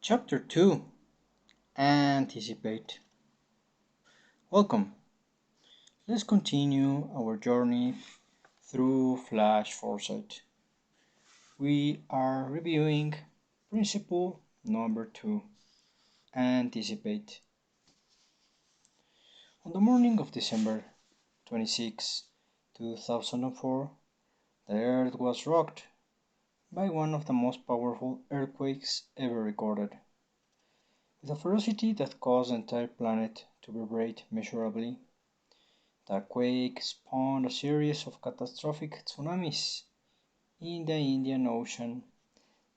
Chapter 2 Anticipate. Welcome. Let's continue our journey through Flash Foresight. We are reviewing principle number 2 Anticipate. On the morning of December 26, 2004, the Earth was rocked by one of the most powerful earthquakes ever recorded. With a ferocity that caused the entire planet to vibrate measurably, the quake spawned a series of catastrophic tsunamis in the Indian Ocean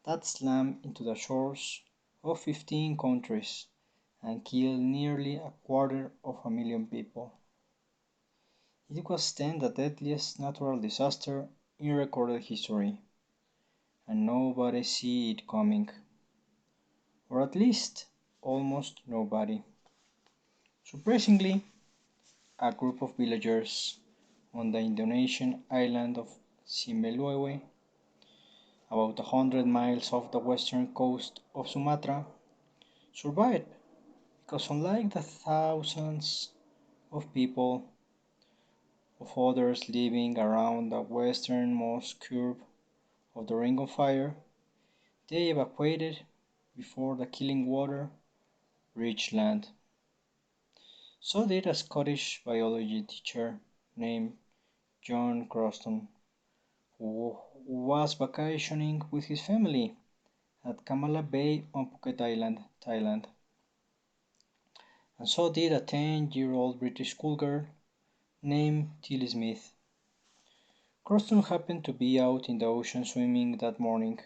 that slammed into the shores of 15 countries and killed nearly a quarter of a million people. It was then the deadliest natural disaster in recorded history, and nobody saw it coming, or at least almost nobody. Surprisingly, a group of villagers on the Indonesian island of Simeulue, about 100 miles off the western coast of Sumatra, survived because, unlike the thousands of people of others living around the westernmost curve of the Ring of Fire, they evacuated before the killing water reached land. So did a Scottish biology teacher named John Croston, who was vacationing with his family at Kamala Bay on Phuket Island, Thailand. And so did a 10-year-old British schoolgirl named Tilly Smith. Croston happened to be out in the ocean swimming that morning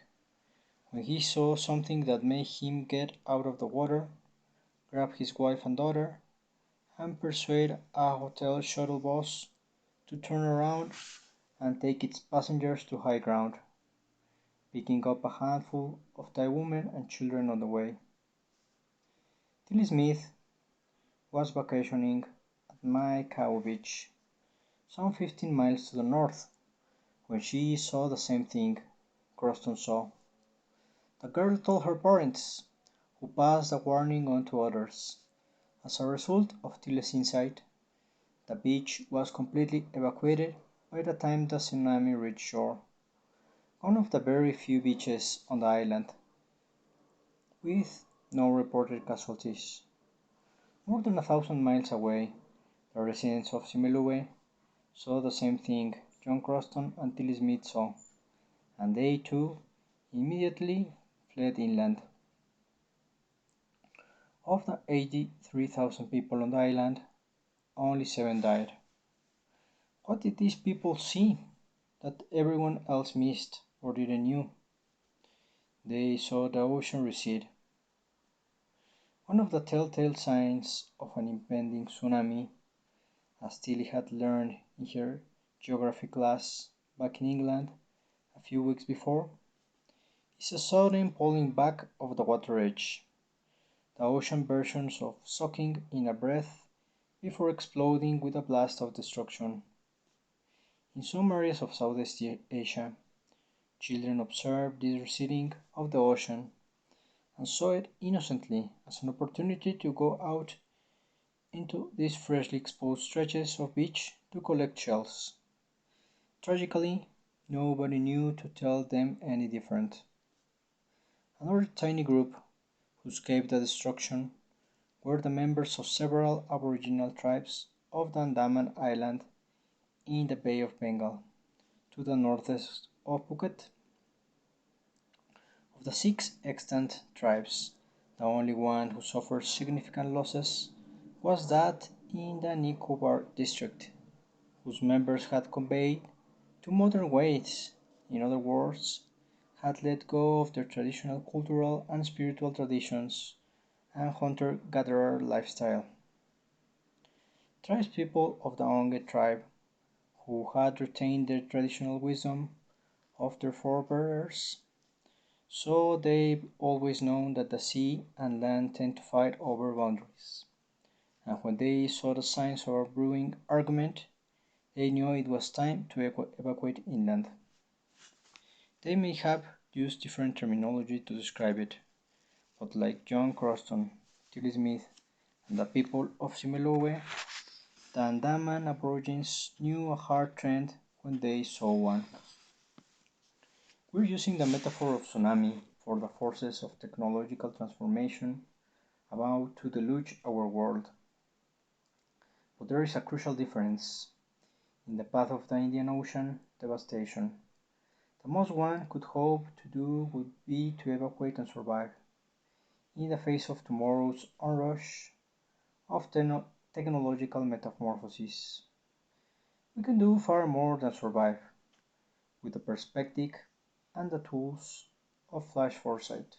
when he saw something that made him get out of the water, grab his wife and daughter, and persuade a hotel shuttle bus to turn around and take its passengers to high ground, picking up a handful of Thai women and children on the way. Tilly Smith was vacationing at Mai Khao Beach, some 15 miles to the north, when she saw the same thing Croston saw. The girl told her parents, who passed the warning on to others. As a result of Tilly's insight, the beach was completely evacuated by the time the tsunami reached shore, one of the very few beaches on the island, with no reported casualties. More than 1,000 miles away, the residents of Simeulue saw the same thing John Croston and Tilly Smith saw, and they too immediately fled inland. Of the 83,000 people on the island, only 7 died. What did these people see that everyone else missed or didn't know? They saw the ocean recede. One of the telltale signs of an impending tsunami, as Tilly had learned in her geography class back in England a few weeks before, is a sudden pulling back of the water edge, the ocean versions of sucking in a breath before exploding with a blast of destruction. In some areas of Southeast Asia, children observed this receding of the ocean and saw it innocently as an opportunity to go out into these freshly exposed stretches of beach to collect shells. Tragically, nobody knew to tell them any different. Another tiny group who escaped the destruction were the members of several Aboriginal tribes of the Andaman Island in the Bay of Bengal, to the northeast of Phuket. Of the 6 extant tribes, the only one who suffered significant losses was that in the Nicobar district, whose members had conveyed to modern ways, in other words, had let go of their traditional cultural and spiritual traditions and hunter-gatherer lifestyle. Tribespeople of the Onge tribe, who had retained their traditional wisdom of their forebears, so they've always known that the sea and land tend to fight over boundaries, and when they saw the signs of a brewing argument, they knew it was time to evacuate inland. They may have used different terminology to describe it, but like John Croston, Tilly Smith, and the people of Simelowe, the Andaman Aborigines knew a hard trend when they saw one. We're using the metaphor of tsunami for the forces of technological transformation about to deluge our world. But there is a crucial difference. In the path of the Indian Ocean devastation, the most one could hope to do would be to evacuate and survive. In the face of tomorrow's onrush of technological metamorphosis, we can do far more than survive with the perspective and the tools of Flash Foresight.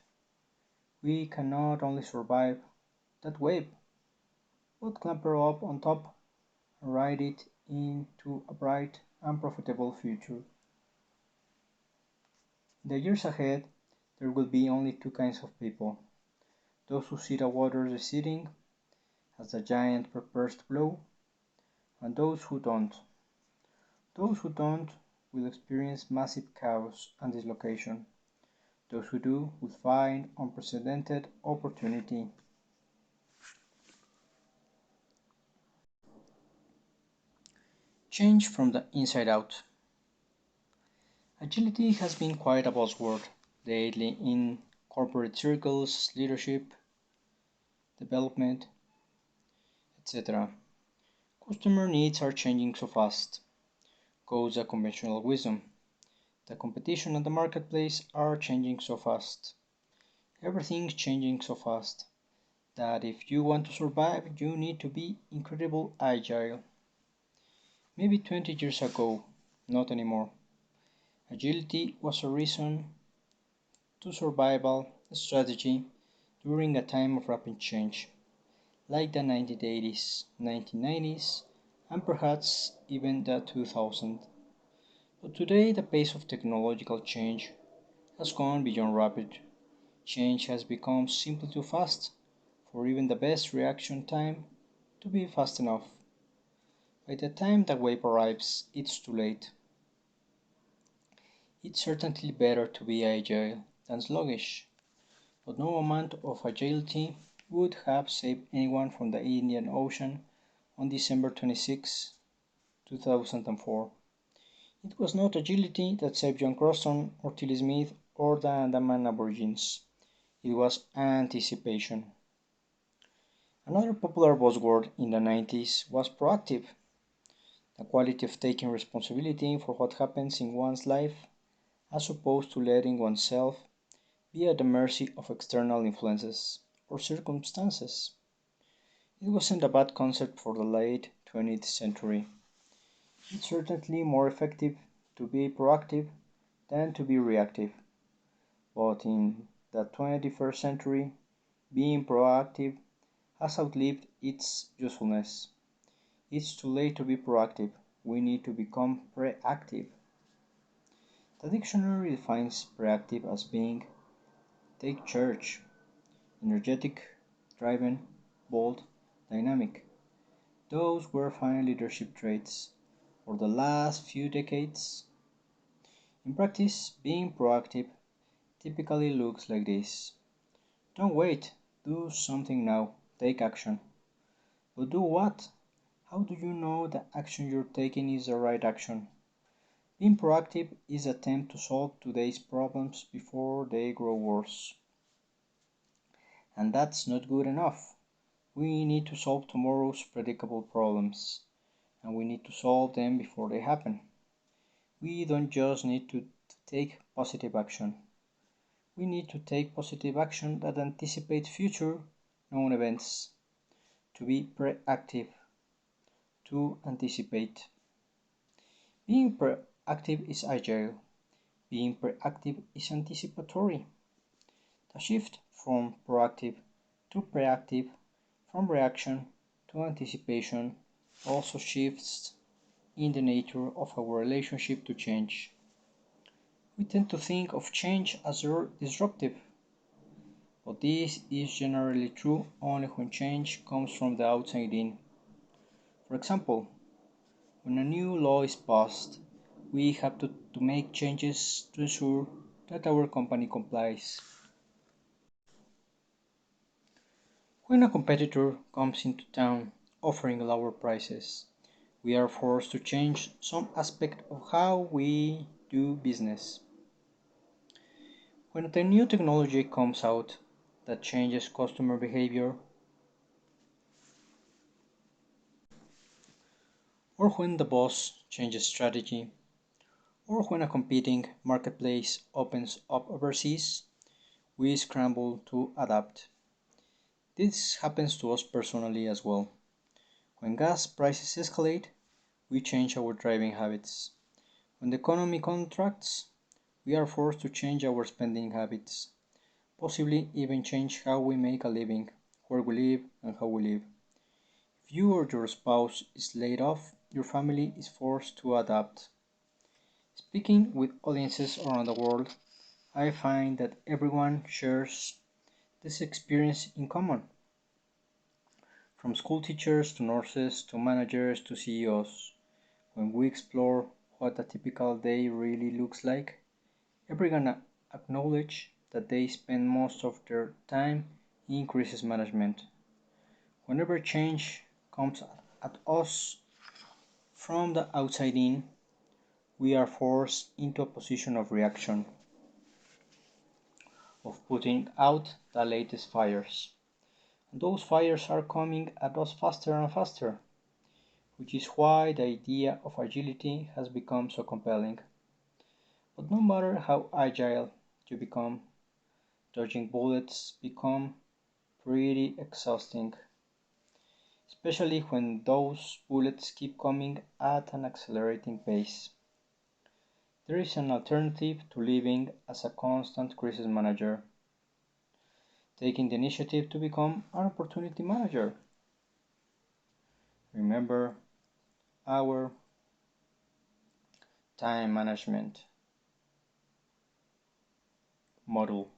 We can not only survive that wave, but clamber up on top and ride it into a bright and profitable future. In the years ahead, there will be only two kinds of people: those who see the waters receding as the giant prepares to blow, and those who don't. Those who don't will experience massive chaos and dislocation. Those who do will find unprecedented opportunity. Change from the inside out. Agility has been quite a buzzword lately in corporate circles, leadership, development, etc. Customer needs are changing so fast, goes the conventional wisdom. The competition and the marketplace are changing so fast. Everything's changing so fast that if you want to survive, you need to be incredibly agile. Maybe 20 years ago, not anymore. Agility was a reason to survival strategy during a time of rapid change, like the 1980s, 1990s, and perhaps even the 2000s. But today the pace of technological change has gone beyond rapid. Change has become simply too fast for even the best reaction time to be fast enough. By the time the wave arrives, it's too late. It's certainly better to be agile than sluggish, but no amount of agility would have saved anyone from the Indian Ocean on December 26, 2004. It was not agility that saved John Croston or Tilly Smith or the Andaman Aborigines. It was anticipation. Another popular buzzword in the 90s was proactive, the quality of taking responsibility for what happens in one's life as opposed to letting oneself be at the mercy of external influences or circumstances. It wasn't a bad concept for the late 20th century. It's certainly more effective to be proactive than to be reactive. But in the 21st century, being proactive has outlived its usefulness. It's too late to be proactive. We need to become preactive. The dictionary defines preactive as being take charge, energetic, driven, bold, dynamic. Those were fine leadership traits for the last few decades. In practice, being proactive typically looks like this. Don't wait, do something now, take action. But do what? How do you know the action you're taking is the right action? Being proactive is an attempt to solve today's problems before they grow worse. And that's not good enough. We need to solve tomorrow's predictable problems, and we need to solve them before they happen. We don't just need to take positive action. We need to take positive action that anticipates future known events. To be proactive, to anticipate. Being proactive is agile. Being proactive is anticipatory. The shift from proactive to reactive, from reaction to anticipation, also shifts in the nature of our relationship to change. We tend to think of change as disruptive, but this is generally true only when change comes from the outside in. For example, when a new law is passed, we have to make changes to ensure that our company complies. When a competitor comes into town offering lower prices, we are forced to change some aspect of how we do business. When the new technology comes out that changes customer behavior, or when the boss changes strategy, or when a competing marketplace opens up overseas, we scramble to adapt. This happens to us personally as well. When gas prices escalate, we change our driving habits. When the economy contracts, we are forced to change our spending habits, possibly even change how we make a living, where we live, and how we live. If you or your spouse is laid off, your family is forced to adapt. Speaking with audiences around the world, I find that everyone shares this experience in common. From school teachers to nurses to managers to CEOs, when we explore what a typical day really looks like, everyone acknowledge that they spend most of their time in crisis management. Whenever change comes at us from the outside in, we are forced into a position of reaction, of putting out the latest fires. And those fires are coming at us faster and faster, which is why the idea of agility has become so compelling. But no matter how agile you become, dodging bullets become pretty exhausting, especially when those bullets keep coming at an accelerating pace. There is an alternative to living as a constant crisis manager, taking the initiative to become an opportunity manager. Remember our time management model,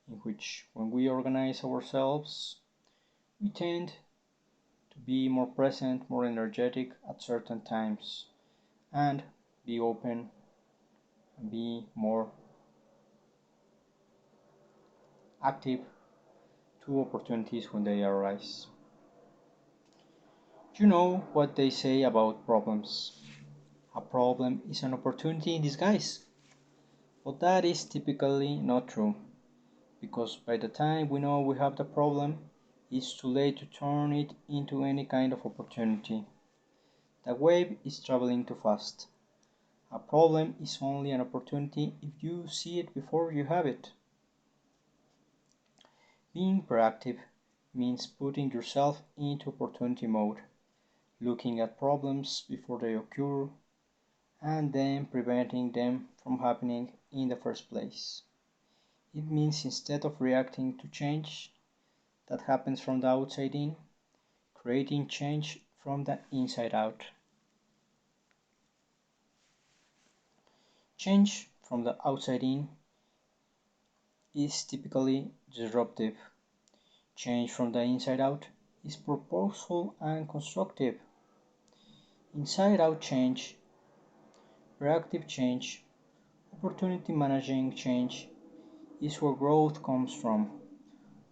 in which when we organize ourselves, we tend to be more present, more energetic at certain times, and be open and be more active to opportunities when they arise. You know what they say about problems. A problem is an opportunity in disguise. But that is typically not true, because by the time we know we have the problem, it's too late to turn it into any kind of opportunity. The wave is traveling too fast. A problem is only an opportunity if you see it before you have it. Being proactive means putting yourself into opportunity mode, looking at problems before they occur, and then preventing them from happening in the first place. It means instead of reacting to change that happens from the outside in, creating change from the inside out. Change from the outside in is typically disruptive. Change from the inside out is purposeful and constructive. Inside out change, proactive change, opportunity managing change is where growth comes from,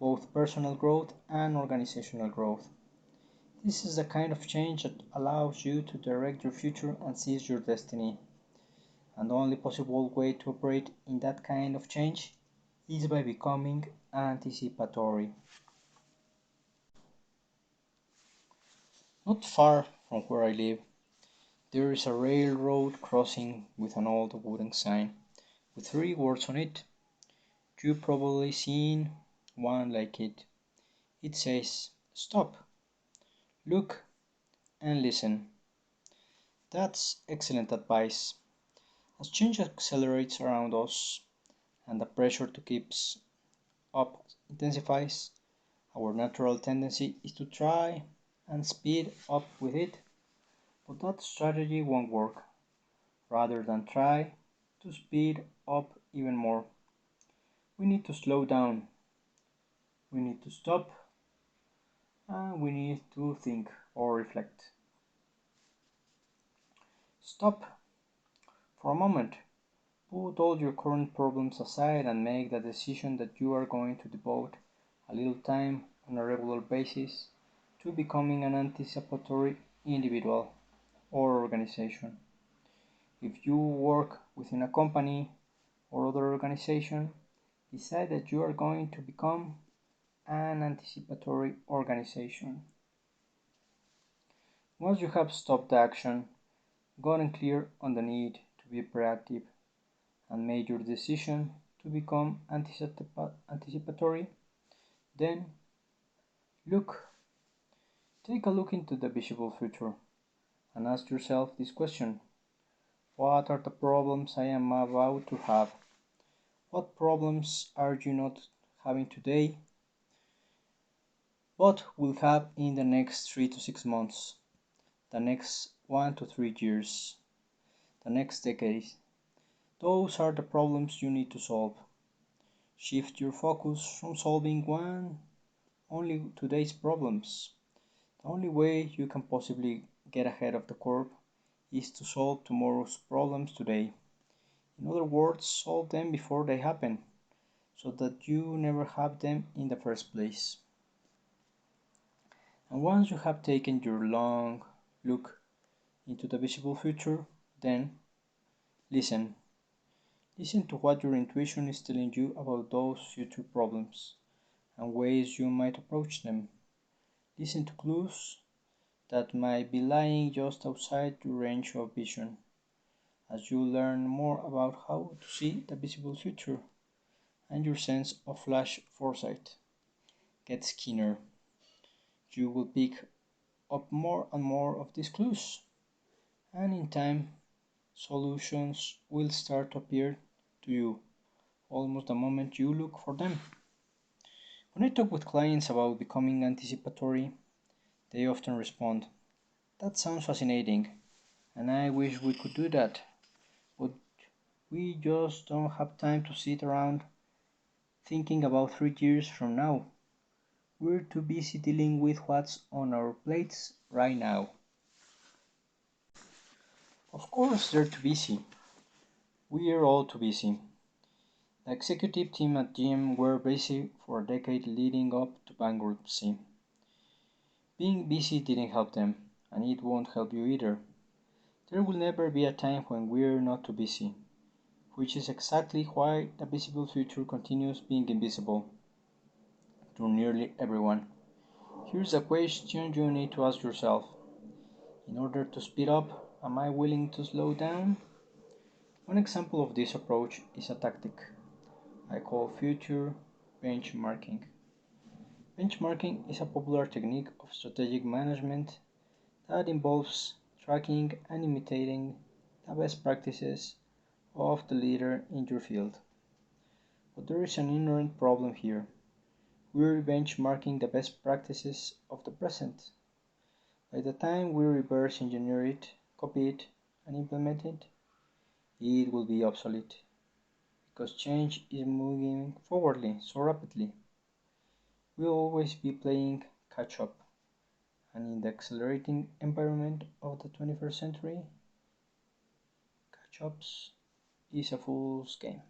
both personal growth and organizational growth. This is the kind of change that allows you to direct your future and seize your destiny. And the only possible way to operate in that kind of change is by becoming anticipatory. Not far from where I live, there is a railroad crossing with an old wooden sign with three words on it. You've probably seen one like it. It says, "Stop, look, and listen." That's excellent advice. As change accelerates around us and the pressure to keep up intensifies, our natural tendency is to try and speed up with it, but that strategy won't work. Rather than try to speed up even more, we need to slow down, we need to stop, and we need to think or reflect. Stop for a moment. Put all your current problems aside and make the decision that you are going to devote a little time on a regular basis to becoming an anticipatory individual or organization. If you work within a company or other organization, decide that you are going to become an anticipatory organization. Once you have stopped the action, gotten clear on the need to be proactive, and made your decision to become anticipatory, then look, take a look into the visible future and ask yourself this question: what are the problems I am about to have? What problems are you not having today, but will have in the next 3 to 6 months, the next 1 to 3 years, the next decade? Those are the problems you need to solve. Shift your focus from solving one only today's problems. The only way you can possibly get ahead of the curve is to solve tomorrow's problems today. In other words, solve them before they happen, so that you never have them in the first place. And once you have taken your long look into the visible future, then listen. Listen to what your intuition is telling you about those future problems and ways you might approach them. Listen to clues that might be lying just outside your range of vision. As you learn more about how to see the visible future and your sense of Flash Foresight gets keener, you will pick up more and more of these clues, and in time, solutions will start to appear to you almost the moment you look for them. When I talk with clients about becoming anticipatory, they often respond, "That sounds fascinating, and I wish we could do that, but we just don't have time to sit around thinking about 3 years from now. We're too busy dealing with what's on our plates right now." Of course, they're too busy. We're all too busy. The executive team at GM were busy for a decade leading up to bankruptcy. Being busy didn't help them, and it won't help you either. There will never be a time when we're not too busy, which is exactly why the visible future continues being invisible to nearly everyone. Here's a question you need to ask yourself: in order to speed up, am I willing to slow down? One example of this approach is a tactic I call future benchmarking. Benchmarking is a popular technique of strategic management that involves tracking and imitating the best practices of the leader in your field. But there is an inherent problem here. We're benchmarking the best practices of the present. By the time we reverse engineer it, copy it, and implement it, it will be obsolete, because change is moving forwardly so rapidly. We'll always be playing catch up, and in the accelerating environment of the 21st century, catch ups is a fool's game.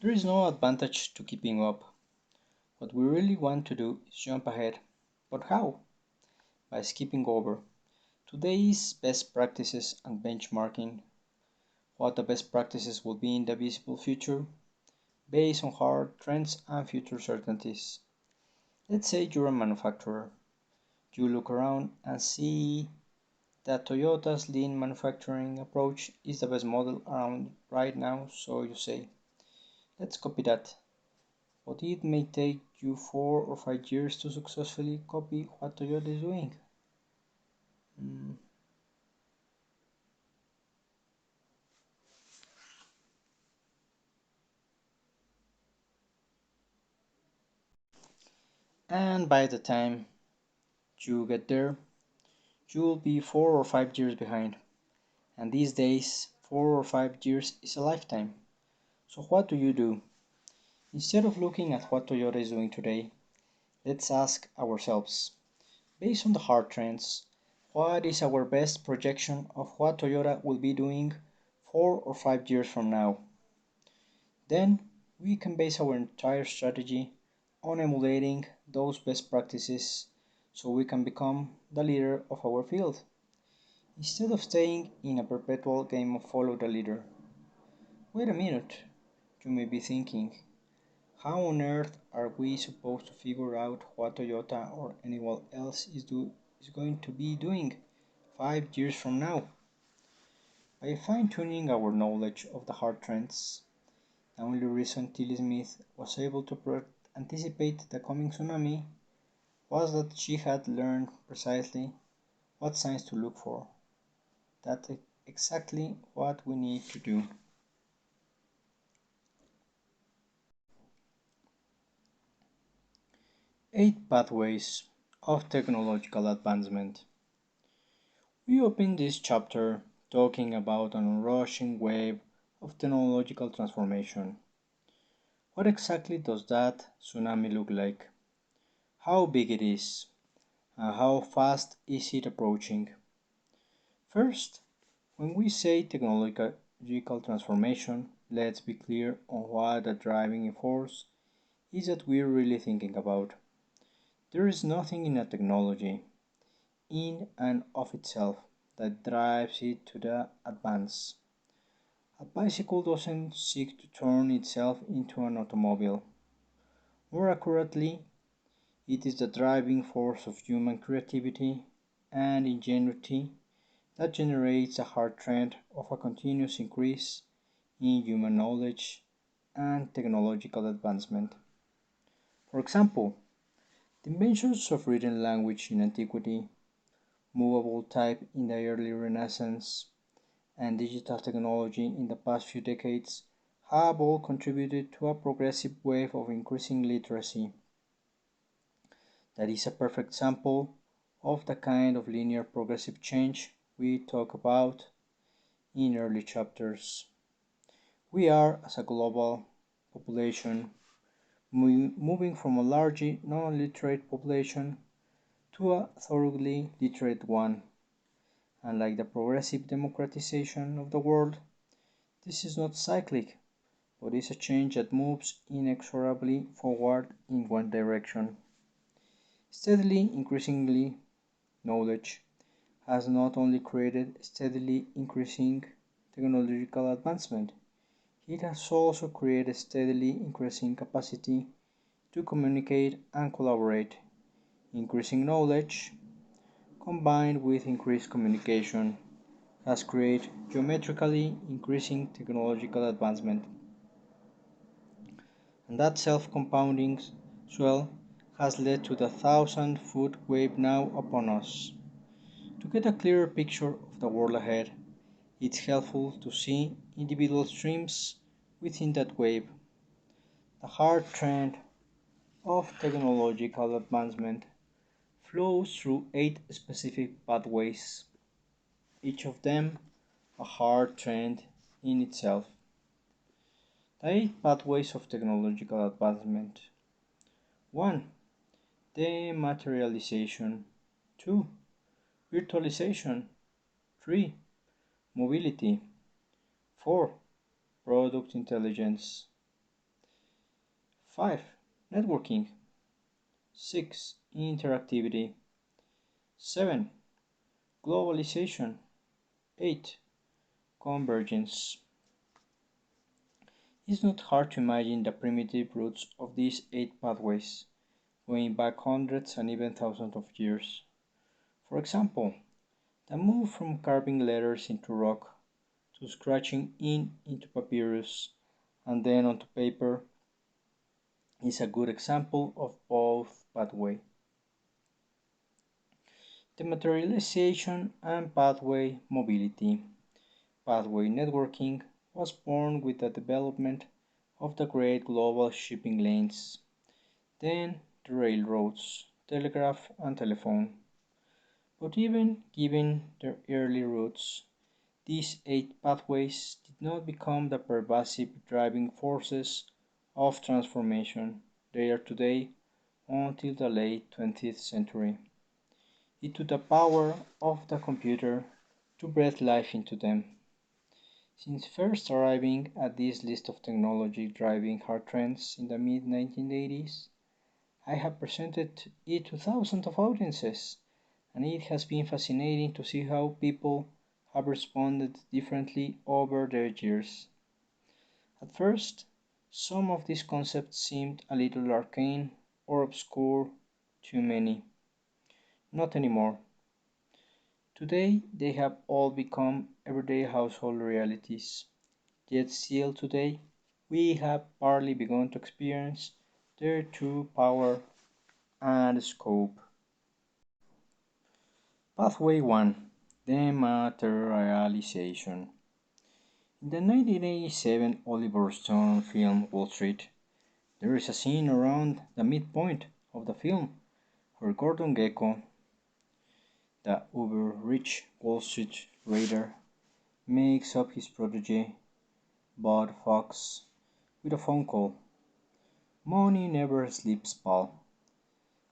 There is no advantage to keeping up. What we really want to do is jump ahead. But how? By skipping over today's best practices and benchmarking what the best practices will be in the visible future based on hard trends and future certainties. Let's say you're a manufacturer. You look around and see that Toyota's lean manufacturing approach is the best model around right now, so you say, let's copy that. But it may take you 4 or 5 years to successfully copy what Toyota is doing. And by the time you get there, you'll be 4 or 5 years behind. And these days, 4 or 5 years is a lifetime. So what do? Instead of looking at what Toyota is doing today, let's ask ourselves, based on the hard trends, what is our best projection of what Toyota will be doing 4 or 5 years from now? Then We can base our entire strategy on emulating those best practices so we can become the leader of our field, instead of staying in a perpetual game of follow the leader. Wait a minute, you may be thinking, how on earth are we supposed to figure out what Toyota or anyone else is going to be doing 5 years from now? By fine tuning our knowledge of the hard trends, the only reason Tilly Smith was able to anticipate the coming tsunami was that she had learned precisely what signs to look for. That's exactly what we need to do. 8 pathways of technological advancement. We open this chapter talking about an rushing wave of technological transformation. What exactly does that tsunami look like? How big it is? And how fast is it approaching? First, when we say technological transformation, let's be clear on what the driving force is that we're really thinking about. There is nothing in a technology, in and of itself, that drives it to the advance. A bicycle doesn't seek to turn itself into an automobile. More accurately, it is the driving force of human creativity and ingenuity that generates a hard trend of a continuous increase in human knowledge and technological advancement. For example, the inventions of written language in antiquity, movable type in the early Renaissance, and digital technology in the past few decades have all contributed to a progressive wave of increasing literacy. That is a perfect example of the kind of linear progressive change we talk about in early chapters. We are, as a global population, moving from a largely non-literate population to a thoroughly literate one. And like the progressive democratization of the world, this is not cyclic, but is a change that moves inexorably forward in one direction. Steadily increasingly, knowledge has not only created steadily increasing technological advancement, it has also created steadily increasing capacity to communicate and collaborate. Increasing knowledge, combined with increased communication, has created geometrically increasing technological advancement. And that self-compounding swell has led to the 1,000-foot wave now upon us. To get a clearer picture of the world ahead, it's helpful to see individual streams within that wave. The hard trend of technological advancement flows through 8 specific pathways, each of them a hard trend in itself. The 8 pathways of technological advancement. 1. Dematerialization. 2. Virtualization. 3. Mobility. 4. Product intelligence. 5. Networking. 6. Interactivity. 7. Globalization. 8. Convergence. It's not hard to imagine the primitive roots of these 8 pathways, going back hundreds and even thousands of years. For example, the move from carving letters into rock to scratching into papyrus and then onto paper is a good example of both pathway. The materialization and pathway mobility. Pathway networking was born with the development of the great global shipping lanes, then the railroads, telegraph and telephone. But even given their early roots, these 8 pathways did not become the pervasive driving forces of transformation they are today until the late 20th century. It took the power of the computer to breathe life into them. Since first arriving at this list of technology driving hard trends in the mid 1980s, I have presented it to thousands of audiences, and it has been fascinating to see how people have responded differently over the years. At first, some of these concepts seemed a little arcane or obscure to many. Not anymore. Today, they have all become everyday household realities. Yet still today, we have barely begun to experience their true power and scope. Pathway 1: Dematerialization. In the 1987 Oliver Stone film Wall Street, there is a scene around the midpoint of the film where Gordon Gekko, the uber-rich Wall Street raider, makes up his protege, Bud Fox, with a phone call. "Money never sleeps, pal,"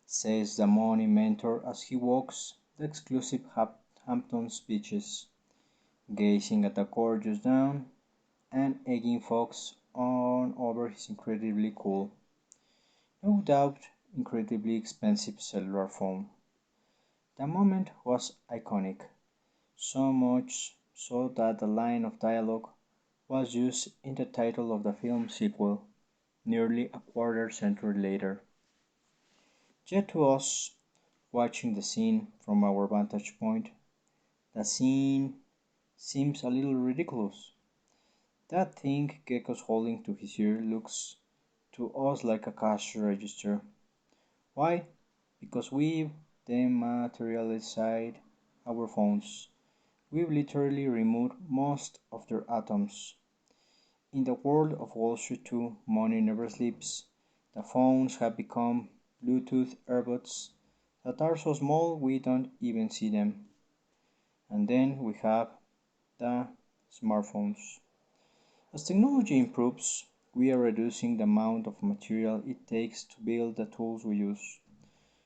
says the money mentor as he walks the exclusive Hamptons beaches, gazing at the gorgeous dawn and egging Fox on over his incredibly cool, no doubt incredibly expensive cellular phone. The moment was iconic, so much so that the line of dialogue was used in the title of the film sequel nearly a quarter century later. Yet to us, watching the scene from our vantage point, the scene seems a little ridiculous. That thing Gecko's holding to his ear looks to us like a cash register. Why? Because we've dematerialized our phones. We've literally removed most of their atoms. In the world of Wall Street 2, money never sleeps. The phones have become Bluetooth earbuds that are so small we don't even see them. And then we have the smartphones. As technology improves, we are reducing the amount of material it takes to build the tools we use,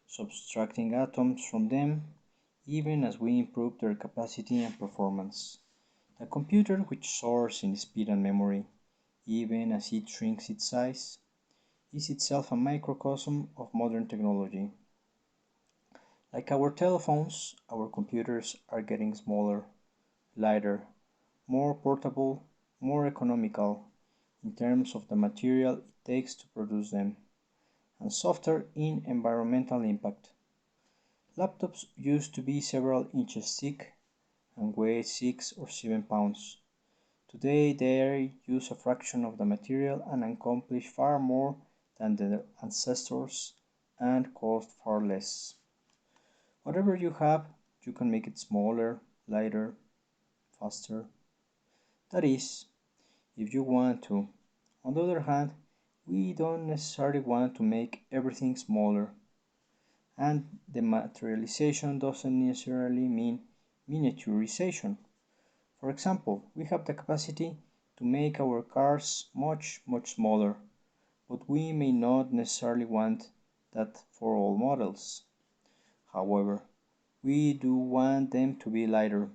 subtracting atoms from them even as we improve their capacity and performance. The computer, which soars in speed and memory, even as it shrinks its size, is itself a microcosm of modern technology. Like our telephones, our computers are getting smaller, lighter, more portable, more economical in terms of the material it takes to produce them, and softer in environmental impact. Laptops used to be several inches thick and weigh 6 or 7 pounds. Today they use a fraction of the material and accomplish far more than their ancestors and cost far less. Whatever you have, you can make it smaller, lighter, faster. That is, if you want to. On the other hand, we don't necessarily want to make everything smaller. And dematerialization doesn't necessarily mean miniaturization. For example, we have the capacity to make our cars much smaller, but we may not necessarily want that for all models. However, we do want them to be lighter,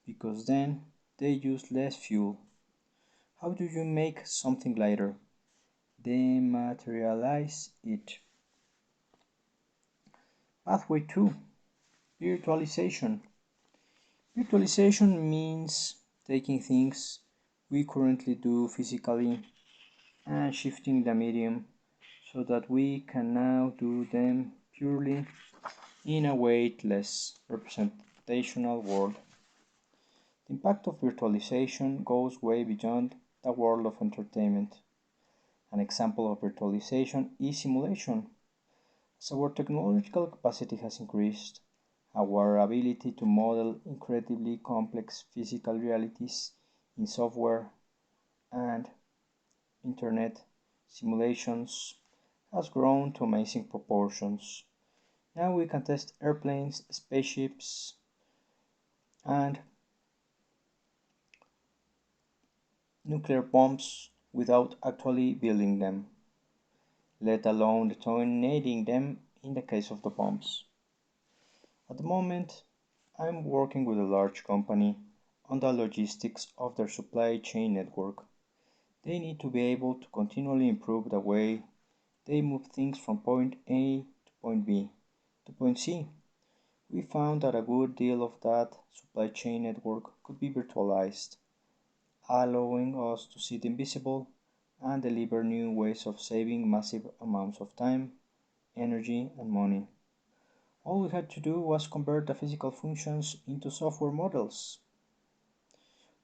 because then they use less fuel. How do you make something lighter? Dematerialize it. Pathway 2: Virtualization. Virtualization means taking things we currently do physically and shifting the medium so that we can now do them purely in a weightless representational world. The impact of virtualization goes way beyond the world of entertainment. An example of virtualization is simulation. As our technological capacity has increased, our ability to model incredibly complex physical realities in software and Internet simulations has grown to amazing proportions. Now we can test airplanes, spaceships, and nuclear bombs without actually building them, let alone detonating them in the case of the bombs. At the moment, I'm working with a large company on the logistics of their supply chain network. They need to be able to continually improve the way they move things from point A to point B to point C. We found that a good deal of that supply chain network could be virtualized, allowing us to see the invisible and deliver new ways of saving massive amounts of time, energy, and money. All we had to do was convert the physical functions into software models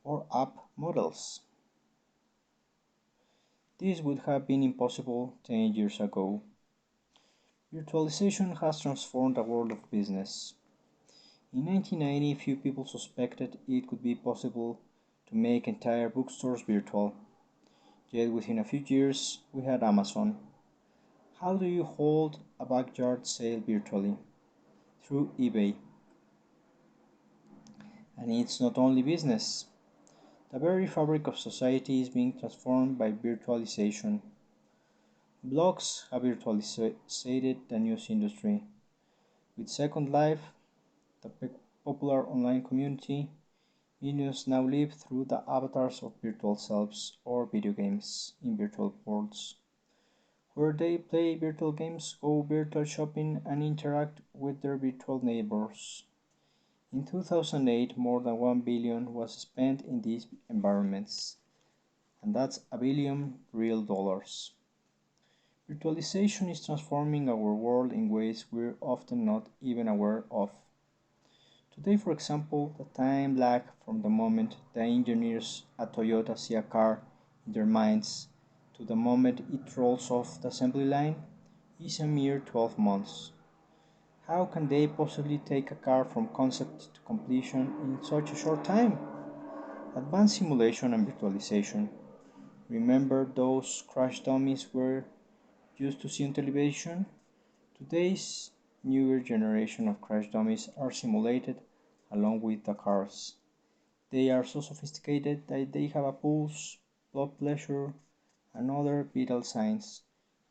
or app models. This would have been impossible 10 years ago. Virtualization has transformed the world of business. In 1990, few people suspected it could be possible to make entire bookstores virtual. Yet within a few years, we had Amazon. How do you hold a backyard sale virtually? Through eBay. And it's not only business. The very fabric of society is being transformed by virtualization. Blogs have virtualized the news industry. With Second Life, the popular online community, millions now live through the avatars of virtual selves or video games in virtual worlds, where they play virtual games, go virtual shopping, and interact with their virtual neighbors. In 2008, more than 1 billion was spent in these environments, and that's a billion real dollars. Virtualization is transforming our world in ways we're often not even aware of. Today, for example, the time lag from the moment the engineers at Toyota see a car in their minds to the moment it rolls off the assembly line is a mere 12 months. How can they possibly take a car from concept to completion in such a short time? Advanced simulation and virtualization. Remember those crash dummies were used to see on television? Today's newer generation of crash dummies are simulated along with the cars. They are so sophisticated that they have a pulse, blood pressure, and other vital signs,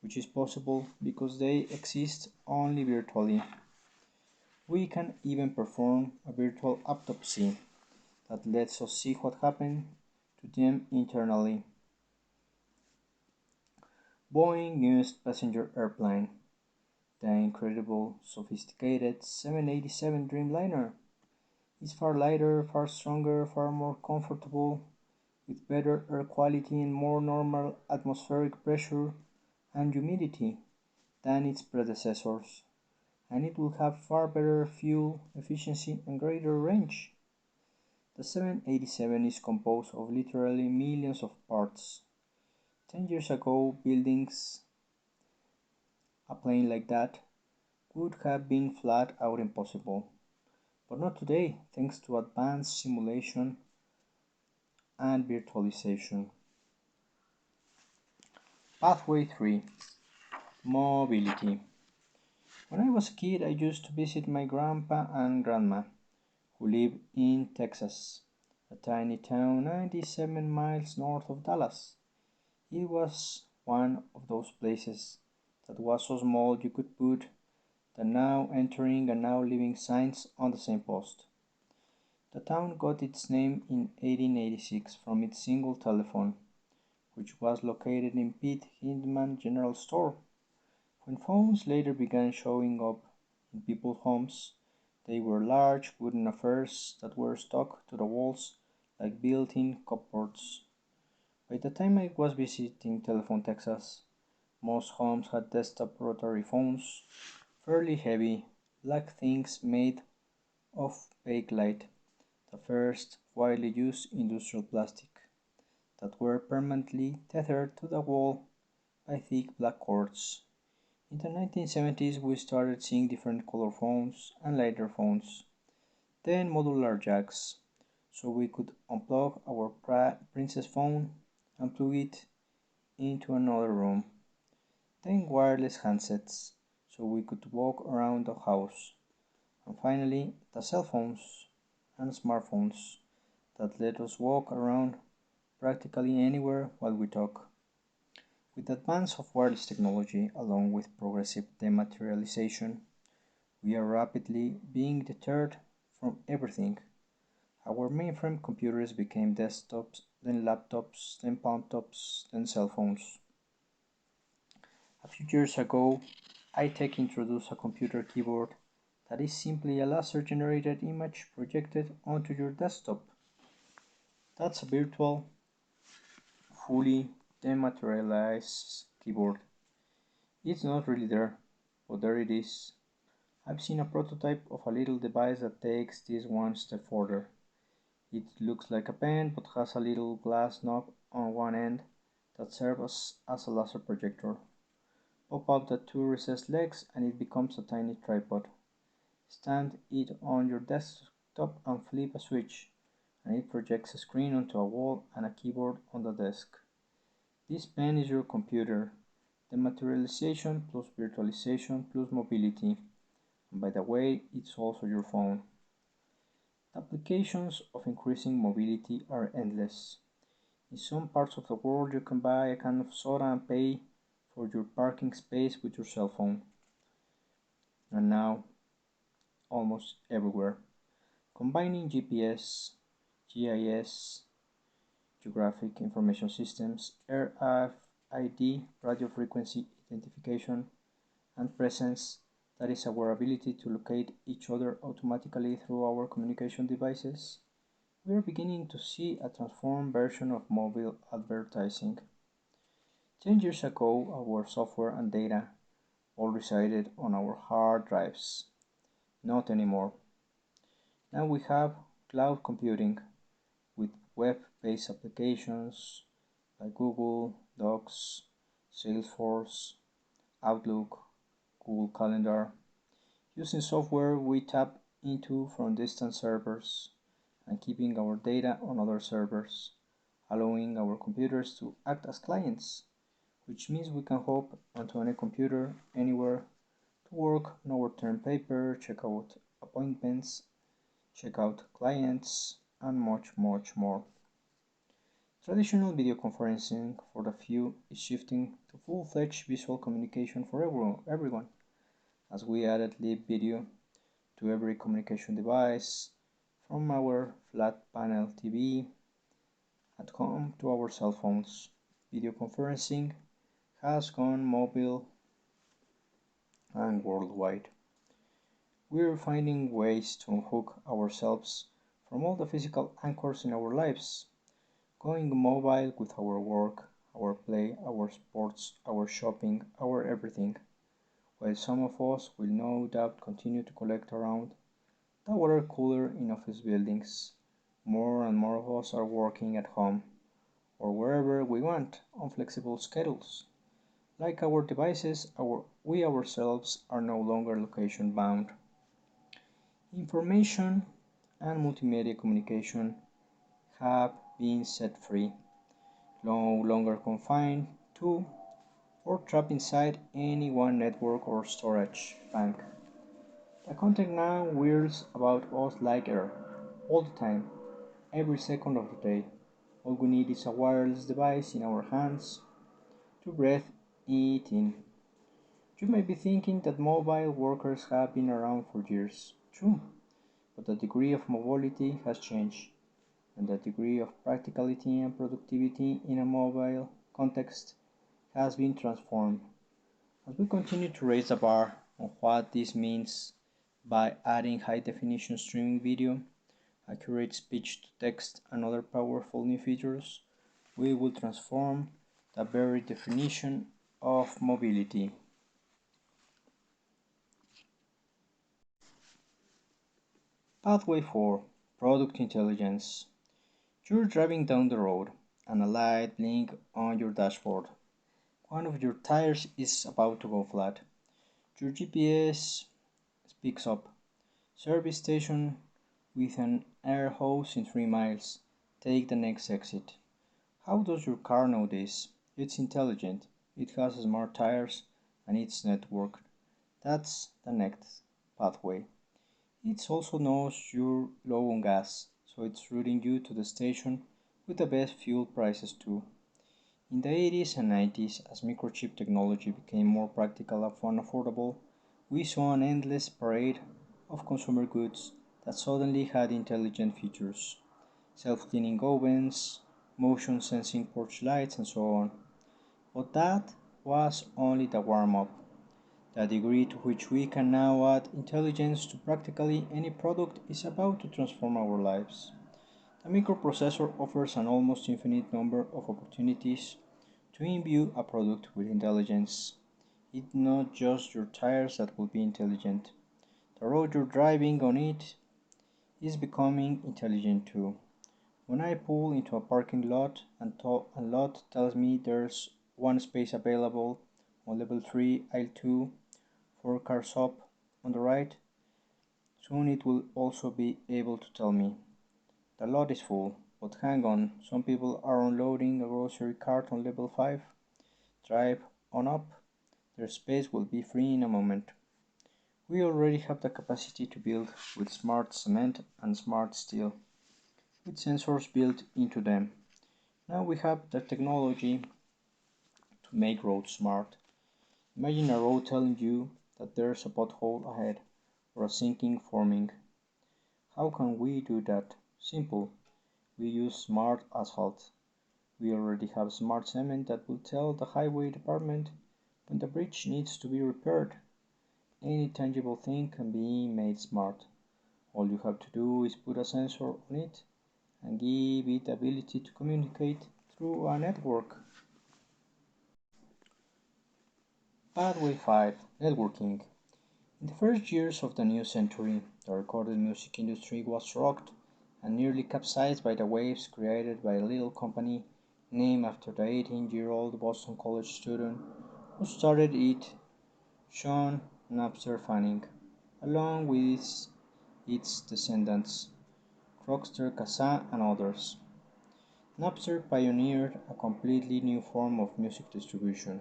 which is possible because they exist only virtually. We can even perform a virtual autopsy that lets us see what happened to them internally. Boeing newest passenger airplane, the incredible sophisticated 787 Dreamliner, is far lighter, far stronger, far more comfortable, with better air quality and more normal atmospheric pressure and humidity than its predecessors, and it will have far better fuel efficiency and greater range. The 787 is composed of literally millions of parts. 10 years ago, building a plane like that would have been flat out impossible. But not today, thanks to advanced simulation and virtualization. Pathway 3. Mobility. When I was a kid, I used to visit my grandpa and grandma, who live in Texas, a tiny town 97 miles north of Dallas. It was one of those places that was so small you could put the now entering and now leaving signs on the same post. The town got its name in 1886 from its single telephone, which was located in Pete Hindman General Store. When phones later began showing up in people's homes, they were large wooden affairs that were stuck to the walls like built-in cupboards. By the time I was visiting Telephone Texas, most homes had desktop rotary phones, fairly heavy, black things made of bakelite, the first widely used industrial plastic, that were permanently tethered to the wall by thick black cords. In the 1970s, we started seeing different color phones and lighter phones, then modular jacks, so we could unplug our Princess phone and plug it into another room, then wireless handsets, so we could walk around the house, and finally the cell phones and smartphones that let us walk around practically anywhere while we talk. With the advance of wireless technology, along with progressive dematerialization, we are rapidly being deterred from everything. Our mainframe computers became desktops, then laptops, then palmtops, then cell phones. A few years ago, iTech introduced a computer keyboard that is simply a laser-generated image projected onto your desktop. That's a virtual, fully dematerialized keyboard. It's not really there, but there it is. I've seen a prototype of a little device that takes this one step further. It looks like a pen but has a little glass knob on one end that serves as a laser projector. Pop out the two recessed legs and it becomes a tiny tripod. Stand it on your desktop and flip a switch, and it projects a screen onto a wall and a keyboard on the desk. This pen is your computer, dematerialization plus virtualization plus mobility, and by the way, it's also your phone. The applications of increasing mobility are endless. In some parts of the world, you can buy a can of soda and pay for your parking space with your cell phone. And now, almost everywhere. Combining GPS, GIS, Geographic Information Systems, RFID, radio frequency identification, and presence, that is our ability to locate each other automatically through our communication devices, we are beginning to see a transformed version of mobile advertising. 10 years ago, our software and data all resided on our hard drives. Not anymore. Now we have cloud computing with web-based applications like Google, Docs, Salesforce, Outlook, Google Calendar, using software we tap into from distant servers and keeping our data on other servers, allowing our computers to act as clients, which means we can hop onto any computer anywhere to work on our term paper, check out appointments, check out clients, and much more. Traditional video conferencing for the few is shifting to full-fledged visual communication for everyone, as we added live video to every communication device, from our flat panel TV at home to our cell phones. Video conferencing has gone mobile and worldwide. We're finding ways to unhook ourselves from all the physical anchors in our lives, going mobile with our work, our play, our sports, our shopping, our everything, while some of us will no doubt continue to collect around the water cooler in office buildings. More and more of us are working at home or wherever we want on flexible schedules. Like our devices, we ourselves are no longer location bound. Information and multimedia communication have been set free, no longer confined to or trapped inside any one network or storage bank. The content now whirls about us like air, all the time, every second of the day. All we need is a wireless device in our hands to breathe it in. You may be thinking that mobile workers have been around for years. True, but the degree of mobility has changed, and the degree of practicality and productivity in a mobile context has been transformed. As we continue to raise the bar on what this means by adding high-definition streaming video, accurate speech-to-text, and other powerful new features, we will transform the very definition of mobility. Pathway 4. Product Intelligence. You're driving down the road, and a light blinks on your dashboard. One of your tires is about to go flat. Your GPS speaks up. Service station with an air hose in 3 miles. Take the next exit. How does your car know this? It's intelligent. It has smart tires and it's networked. That's the next pathway. It also knows you're low on gas, so it's routing you to the station with the best fuel prices too. In the 80s and 90s, as microchip technology became more practical and affordable, we saw an endless parade of consumer goods that suddenly had intelligent features, self-cleaning ovens, motion sensing porch lights, and so on. But that was only the warm-up. The degree to which we can now add intelligence to practically any product is about to transform our lives. The microprocessor offers an almost infinite number of opportunities to imbue a product with intelligence. It's not just your tires that will be intelligent. The road you're driving on it is becoming intelligent too. When I pull into a parking lot and lot tells me there's one space available on level 3, aisle 2, 4 cars up on the right, soon it will also be able to tell me the lot is full, but hang on, some people are unloading a grocery cart on level 5. Drive on up, their space will be free in a moment. We already have the capacity to build with smart cement and smart steel, with sensors built into them. Now we have the technology to make roads smart. Imagine a road telling you that there's a pothole ahead or a sinking forming. How can we do that? Simple. We use smart asphalt. We already have smart cement that will tell the highway department when the bridge needs to be repaired. Any tangible thing can be made smart. All you have to do is put a sensor on it and give it the ability to communicate through a network. Pathway 5. Networking. In the first years of the new century, the recorded music industry was rocked and nearly capsized by the waves created by a little company named after the 18-year-old Boston College student who started it, Sean Napster Fanning, along with its descendants, Crocster, Kazaa, and others. Napster pioneered a completely new form of music distribution.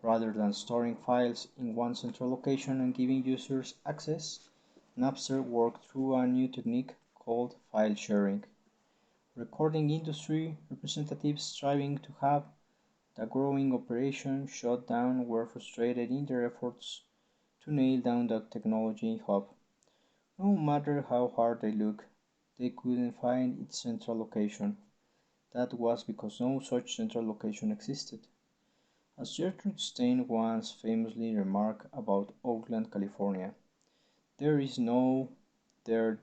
Rather than storing files in one central location and giving users access, Napster worked through a new technique called file sharing. Recording industry representatives striving to have the growing operation shut down were frustrated in their efforts to nail down the technology hub. No matter how hard they looked, they couldn't find its central location. That was because no such central location existed. As Gertrude Stein once famously remarked about Oakland, California, there is no there.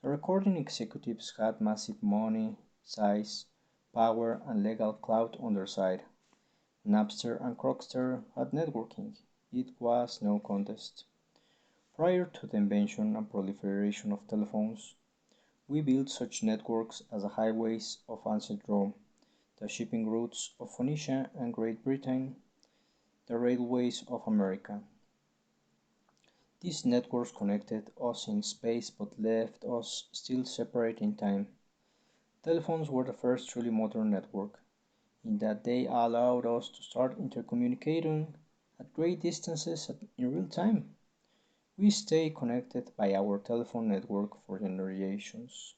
The recording executives had massive money, size, power, and legal clout on their side. Napster and Crocster had networking. It was no contest. Prior to the invention and proliferation of telephones, we built such networks as the highways of ancient Rome, the shipping routes of Phoenicia and Great Britain, the railways of America. These networks connected us in space but left us still separate in time. Telephones were the first truly modern network, in that they allowed us to start intercommunicating at great distances in real time. We stay connected by our telephone network for generations.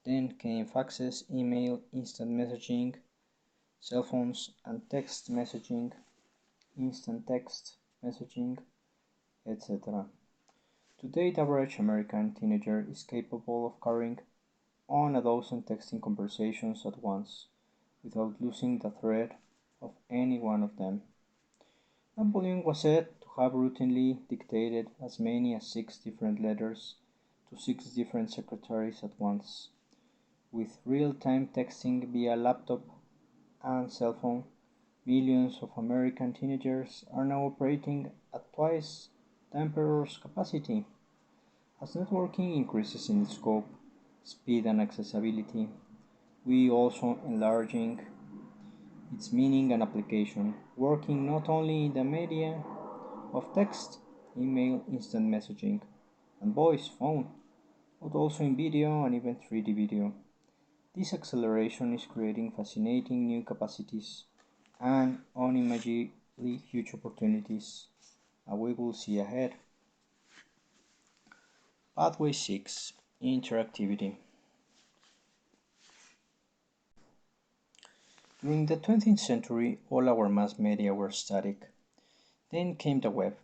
Then came faxes, email, instant messaging, cell phones, and text messaging, instant text messaging, etc. Today, the average American teenager is capable of carrying on a dozen texting conversations at once without losing the thread of any one of them. Napoleon was said to have routinely dictated as many as 6 different letters to 6 different secretaries at once. With real-time texting via laptop and cell phone, millions of American teenagers are now operating at twice the emperor's capacity. As networking increases in scope, speed, and accessibility, we also enlarging its meaning and application, working not only in the media of text, email, instant messaging, and voice, phone, but also in video and even 3D video. This acceleration is creating fascinating new capacities and unimaginably huge opportunities that we will see ahead. Pathway 6. Interactivity. During the 20th century, all our mass media were static. Then came the web.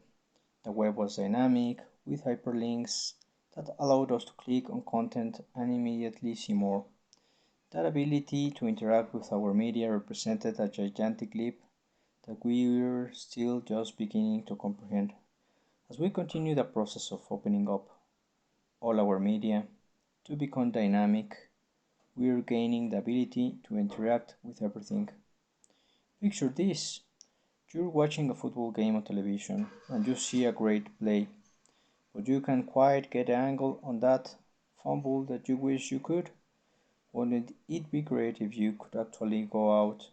The web was dynamic, with hyperlinks that allowed us to click on content and immediately see more. That ability to interact with our media represented a gigantic leap that we were still just beginning to comprehend. As we continue the process of opening up all our media to become dynamic, we are gaining the ability to interact with everything. Picture this: you're watching a football game on television and you see a great play, but you can't quite get the angle on that fumble that you wish you could. Wouldn't it be great if you could actually go out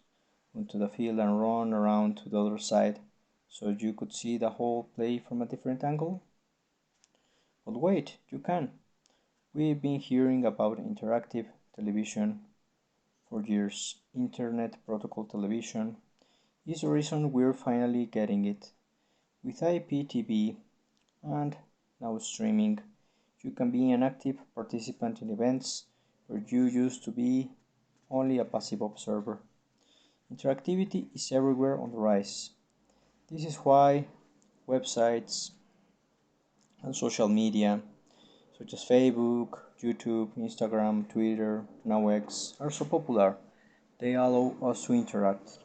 onto the field and run around to the other side so you could see the whole play from a different angle? But wait, you can. We've been hearing about interactive television for years. Internet protocol television is the reason we're finally getting it. With IPTV and now streaming, you can be an active participant in events where you used to be only a passive observer. Interactivity is everywhere on the rise. This is why websites and social media such as Facebook, YouTube, Instagram, Twitter, now X are so popular. They allow us to interact.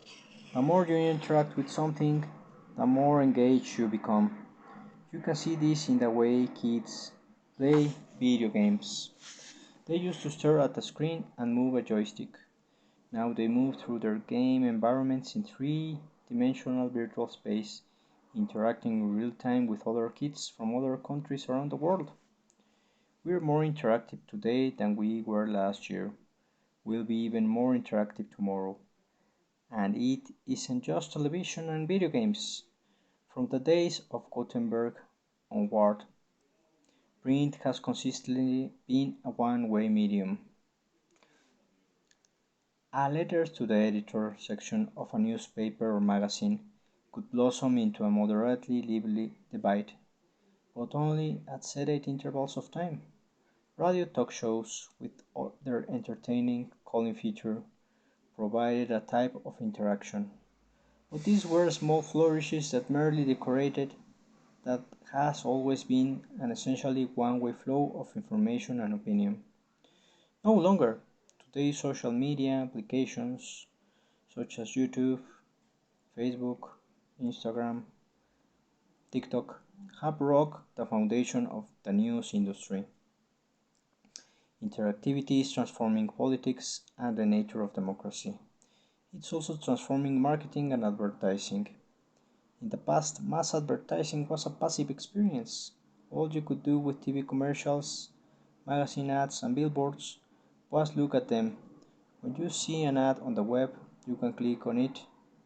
The more you interact with something, the more engaged you become. You can see this in the way kids play video games. They used to stare at the screen and move a joystick. Now they move through their game environments in three-dimensional virtual space, interacting in real time with other kids from other countries around the world. We're more interactive today than we were last year. We'll be even more interactive tomorrow. And it isn't just television and video games. From the days of Gutenberg onward, print has consistently been a one-way medium. A letter to the editor section of a newspaper or magazine could blossom into a moderately lively debate, but only at set intervals of time. Radio talk shows, with their entertaining calling feature, provided a type of interaction. But these were small flourishes that merely decorated that has always been an essentially one-way flow of information and opinion. No longer. Today's social media applications such as YouTube, Facebook, Instagram, TikTok have rocked the foundation of the news industry. Interactivity is transforming politics and the nature of democracy. It's also transforming marketing and advertising. In the past, mass advertising was a passive experience. All you could do with TV commercials, magazine ads, and billboards was look at them. When you see an ad on the web, you can click on it,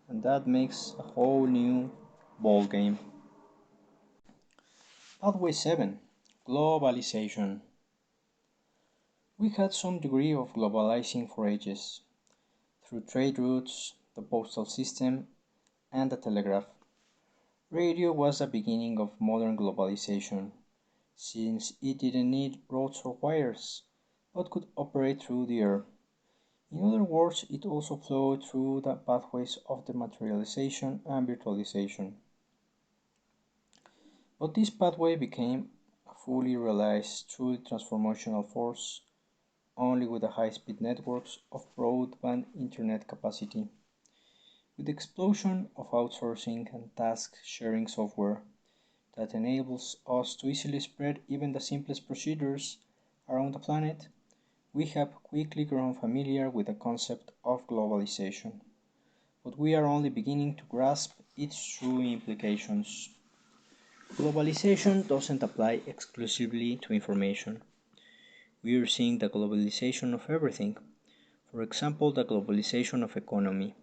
and that makes a whole new ball game. Pathway 7: Globalization. We had some degree of globalizing for ages, through trade routes, the postal system, and the telegraph. Radio was the beginning of modern globalization, since it didn't need roads or wires, but could operate through the air. In other words, it also flowed through the pathways of dematerialization and virtualization. But this pathway became a fully realized, truly transformational force only with the high-speed networks of broadband internet capacity. With the explosion of outsourcing and task-sharing software that enables us to easily spread even the simplest procedures around the planet, we have quickly grown familiar with the concept of globalization, but we are only beginning to grasp its true implications. Globalization doesn't apply exclusively to information. We are seeing the globalization of everything. For example, the globalization of economy.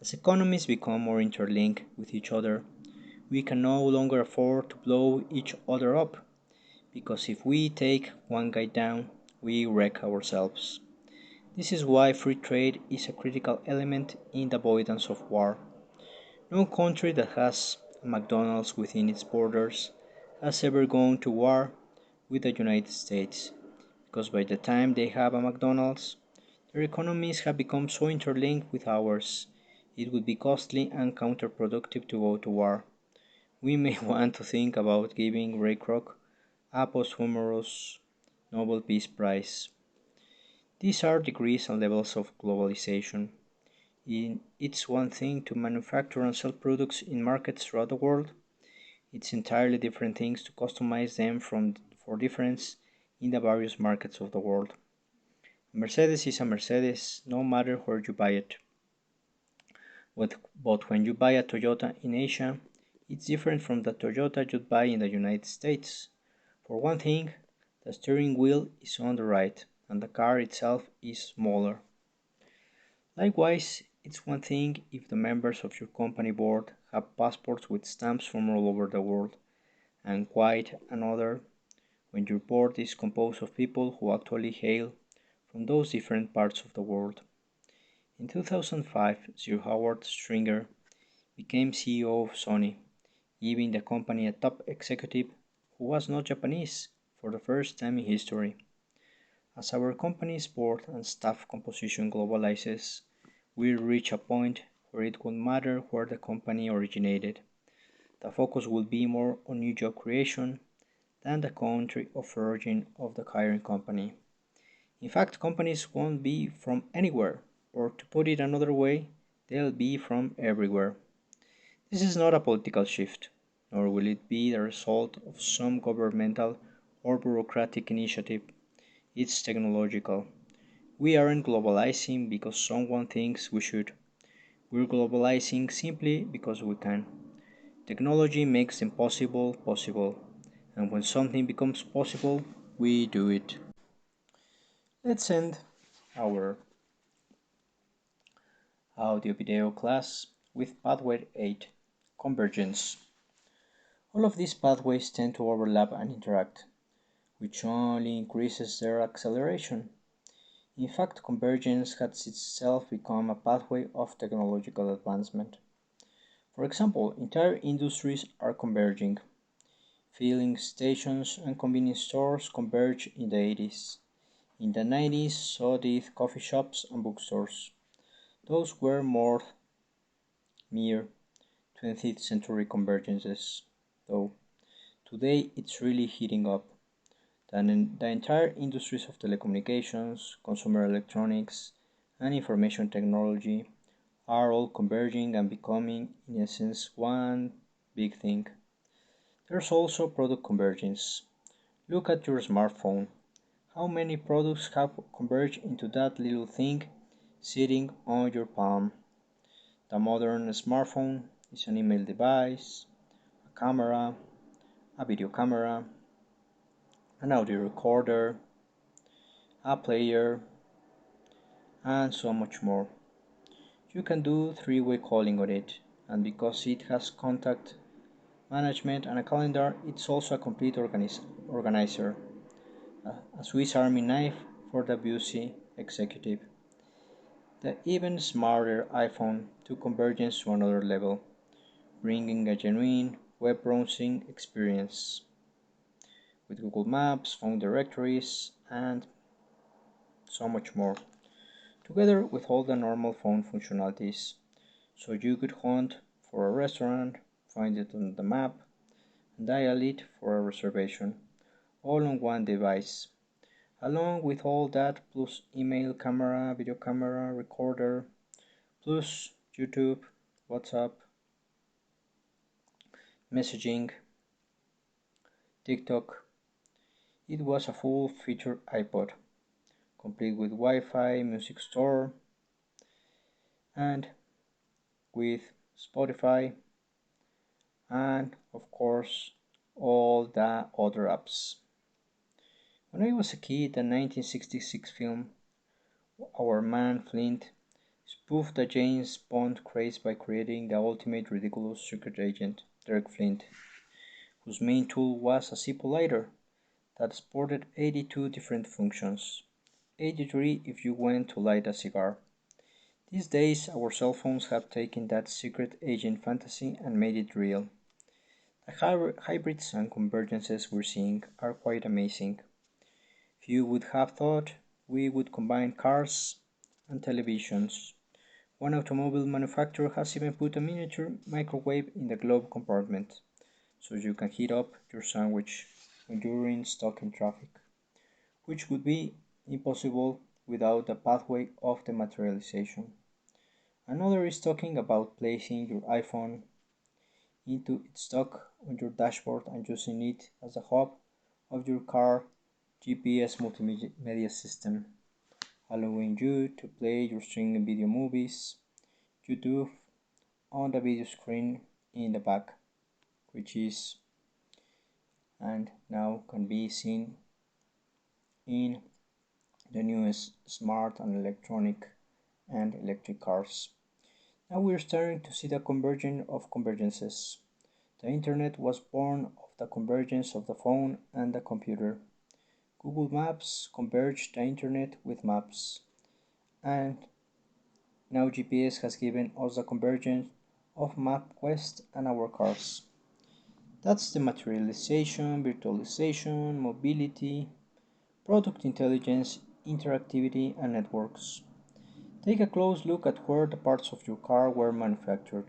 As economies become more interlinked with each other, we can no longer afford to blow each other up, because if we take one guy down, we wreck ourselves. This is why free trade is a critical element in the avoidance of war. No country that has a McDonald's within its borders has ever gone to war with the United States, because by the time they have a McDonald's, their economies have become so interlinked with ours, it would be costly and counterproductive to go to war. We may want to think about giving Ray Kroc a posthumous Nobel Peace Prize. These are degrees and levels of globalization. It's one thing to manufacture and sell products in markets throughout the world. It's entirely different things to customize them for difference in the various markets of the world. A Mercedes is a Mercedes no matter where you buy it. But when you buy a Toyota in Asia, it's different from the Toyota you'd buy in the United States. For one thing, the steering wheel is on the right and the car itself is smaller. Likewise, it's one thing if the members of your company board have passports with stamps from all over the world, and quite another when your board is composed of people who actually hail from those different parts of the world. In 2005, Sir Howard Stringer became CEO of Sony, giving the company a top executive who was not Japanese for the first time in history. As our company's board and staff composition globalizes, we reach a point where it won't matter where the company originated. The focus will be more on new job creation than the country of origin of the hiring company. In fact, companies won't be from anywhere, or to put it another way, they'll be from everywhere. This is not a political shift, nor will it be the result of some governmental or bureaucratic initiative. It's technological. We aren't globalizing because someone thinks we should. We're globalizing simply because we can. Technology makes the impossible possible, and when something becomes possible, we do it. Let's end our audio video class with pathway 8, convergence. All of these pathways tend to overlap and interact, which only increases their acceleration. In fact, convergence has itself become a pathway of technological advancement. For example, entire industries are converging. Filling stations and convenience stores converged in the 80s. In the 90s, so did coffee shops and bookstores. Those were more mere 20th century convergences, though. Today it's really heating up. The entire industries of telecommunications, consumer electronics, and information technology are all converging and becoming, in essence, one big thing. There's also product convergence. Look at your smartphone. How many products have converged into that little thing sitting on your palm? The modern smartphone is an email device, a camera, a video camera, an audio recorder, a player, and so much more. You can do three-way calling on it, and because it has contact management and a calendar, it's also a complete organizer, a Swiss Army knife for the busy executive. The even smarter iPhone took convergence to another level, bringing a genuine web browsing experience with Google Maps, phone directories, and so much more, together with all the normal phone functionalities. So you could hunt for a restaurant, find it on the map, and dial it for a reservation, all on one device. Along with all that, plus email, camera, video camera, recorder, plus YouTube, WhatsApp, messaging, TikTok. It was a full-featured iPod, complete with Wi-Fi, music store, and with Spotify, and of course all the other apps. When I was a kid, the 1966 film Our Man Flint spoofed the James Bond craze by creating the ultimate ridiculous secret agent, Derek Flint, whose main tool was a Zippo lighter that sported 82 different functions, 83 if you went to light a cigar. These days, our cell phones have taken that secret agent fantasy and made it real. The hybrids and convergences we're seeing are quite amazing. Few would have thought we would combine cars and televisions. One automobile manufacturer has even put a miniature microwave in the glove compartment, so you can heat up your sandwich. when you're stuck in traffic, which would be impossible without the pathway of dematerialization. Another is talking about placing your iPhone into its dock on your dashboard and using it as a hub of your car GPS multimedia system, allowing you to play your streaming video movies, YouTube on the video screen in the back, which is and now can be seen in the newest smart and electric cars. Now we're starting to see the convergence of convergences. The internet was born of the convergence of the phone and the computer. Google Maps converged the internet with maps, and now GPS has given us the convergence of MapQuest and our cars. That's the materialization, virtualization, mobility, product intelligence, interactivity, and networks. Take a close look at where the parts of your car were manufactured,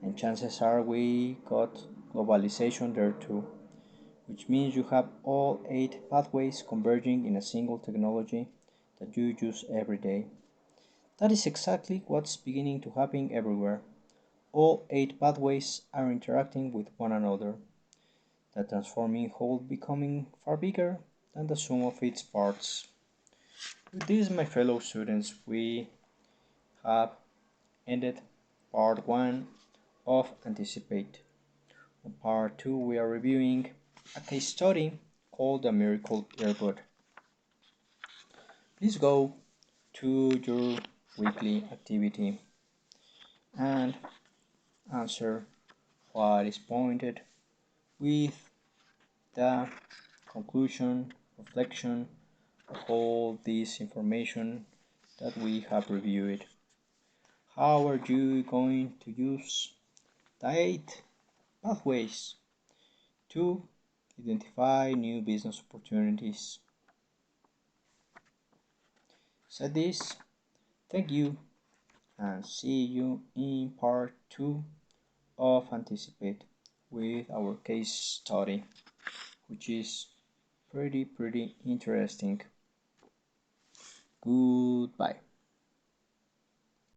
and chances are we got globalization there too, which means you have all 8 pathways converging in a single technology that you use every day. That is exactly what's beginning to happen everywhere. All 8 pathways are interacting with one another, the transforming whole becoming far bigger than the sum of its parts. With this, my fellow students, we have ended part 1 of Anticipate. On part 2, we are reviewing a case study called the Miracle Earbud. Please go to your weekly activity and answer what is pointed with the conclusion, reflection of all this information that we have reviewed. How are you going to use the 8 pathways to identify new business opportunities? Said this, thank you, and see you in part 2 of Anticipate with our case study, which is pretty interesting. Goodbye.